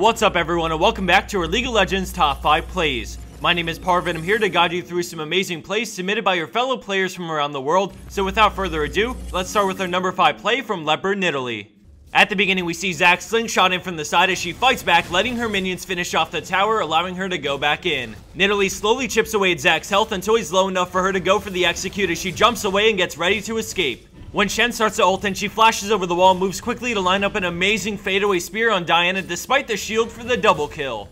What's up everyone and welcome back to our League of Legends Top 5 Plays. My name is Parv and I'm here to guide you through some amazing plays submitted by your fellow players from around the world. So without further ado, let's start with our number 5 play from Leopard Nidalee. At the beginning we see Zac slingshot in from the side as she fights back, letting her minions finish off the tower, allowing her to go back in. Nidalee slowly chips away at Zac's health until he's low enough for her to go for the execute as she jumps away and gets ready to escape. When Shen starts to ult and she flashes over the wall and moves quickly to line up an amazing fadeaway spear on Diana despite the shield for the double kill.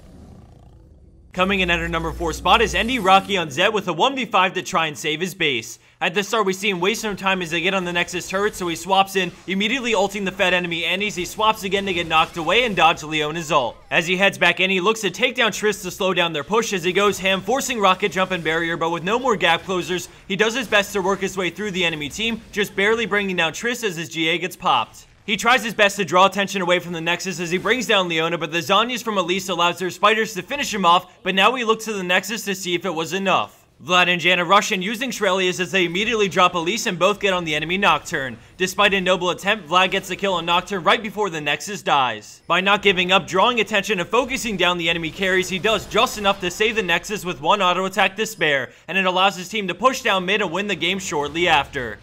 Coming in at her number 4 spot is ND Rocky on Zed with a 1v5 to try and save his base. At the start we see him waste some time as they get on the Nexus turret, so he swaps in, immediately ulting the fed enemy Andes. He swaps again to get knocked away and dodge Leona's ult. As he heads back in, he looks to take down Triss to slow down their push as he goes ham, forcing rocket jump and barrier, but with no more gap closers, he does his best to work his way through the enemy team, just barely bringing down Triss as his GA gets popped. He tries his best to draw attention away from the Nexus as he brings down Leona, but the Zhonya's from Elise allows their spiders to finish him off, but now he looks to the Nexus to see if it was enough. Vlad and Janna rush in using Shurelya as they immediately drop Elise and both get on the enemy Nocturne. Despite a noble attempt, Vlad gets the kill on Nocturne right before the Nexus dies. By not giving up, drawing attention and focusing down the enemy carries, he does just enough to save the Nexus with one auto attack to spare, and it allows his team to push down mid and win the game shortly after.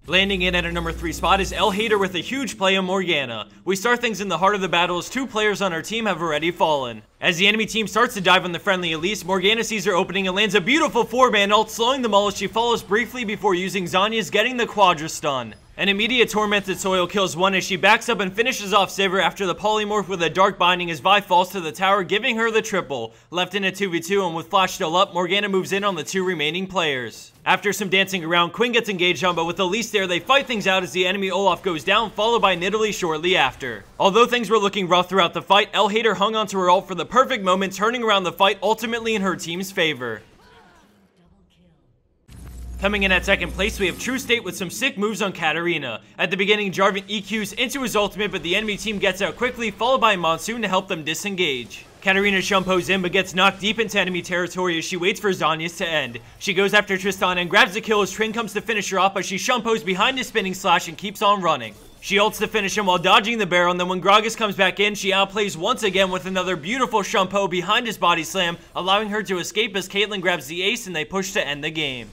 Landing in at our number 3 spot is ElHater with a huge play on Morgana. We start things in the heart of the battle as 2 players on our team have already fallen. As the enemy team starts to dive on the friendly Elise, Morgana sees her opening and lands a beautiful 4-man ult, slowing them all as she follows briefly before using Zhonya's getting the Quadra stun. An immediate Tormented Soil kills one as she backs up and finishes off Sivir after the polymorph with a Dark Binding as Vi falls to the tower, giving her the triple. Left in a 2v2 and with Flash still up, Morgana moves in on the 2 remaining players. After some dancing around, Quinn gets engaged on, but with Elise there, they fight things out as the enemy Olaf goes down, followed by Nidalee shortly after. Although things were looking rough throughout the fight, ElHater hung onto her ult for the perfect moment, turning around the fight ultimately in her team's favor. Coming in at second place, we have TrueState with some sick moves on Katarina. At the beginning, Jarvan EQs into his ultimate, but the enemy team gets out quickly, followed by Monsoon to help them disengage. Katarina shumpos in, but gets knocked deep into enemy territory as she waits for Zhonya's to end. She goes after Tristana and grabs the kill as Trin comes to finish her off, but she shumpos behind his spinning slash and keeps on running. She ults to finish him while dodging the barrel, and then when Gragas comes back in, she outplays once again with another beautiful shumpo behind his body slam, allowing her to escape as Caitlyn grabs the ace and they push to end the game.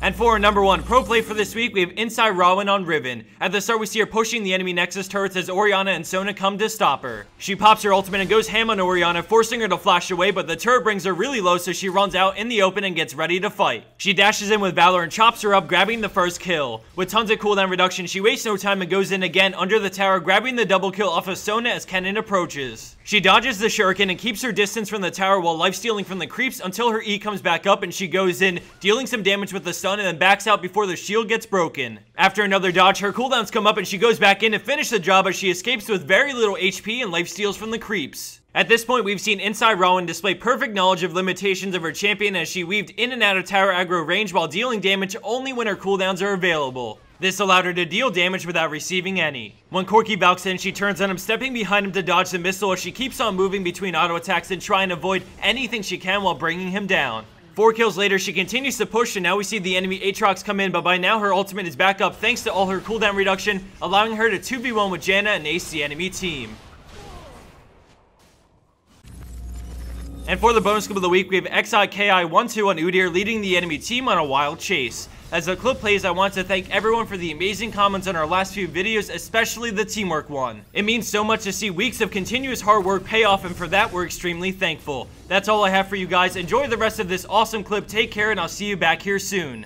And for our number 1 pro play for this week, we have Inside Rowan on Riven. At the start, we see her pushing the enemy Nexus turrets as Orianna and Sona come to stop her. She pops her ultimate and goes ham on Orianna, forcing her to flash away, but the turret brings her really low, so she runs out in the open and gets ready to fight. She dashes in with Valor and chops her up, grabbing the first kill. With tons of cooldown reduction, she wastes no time and goes in again under the tower, grabbing the double kill off of Sona as Kennen approaches. She dodges the shuriken and keeps her distance from the tower while lifestealing from the creeps until her E comes back up and she goes in, dealing some damage with the stun and then backs out before the shield gets broken. After another dodge, her cooldowns come up and she goes back in to finish the job as she escapes with very little HP and lifesteals from the creeps. At this point, we've seen Inside Rowan display perfect knowledge of limitations of her champion as she weaved in and out of tower aggro range while dealing damage only when her cooldowns are available. This allowed her to deal damage without receiving any. When Corki valks in, she turns on him, stepping behind him to dodge the missile as she keeps on moving between auto attacks and try and avoid anything she can while bringing him down. 4 kills later, she continues to push, and now we see the enemy Aatrox come in, but by now her ultimate is back up thanks to all her cooldown reduction, allowing her to 2v1 with Janna and ace the enemy team. And for the bonus clip of the week, we have XIKI12 on Udyr leading the enemy team on a wild chase. As the clip plays, I want to thank everyone for the amazing comments on our last few videos, especially the teamwork one. It means so much to see weeks of continuous hard work pay off, and for that we're extremely thankful. That's all I have for you guys. Enjoy the rest of this awesome clip, take care, and I'll see you back here soon.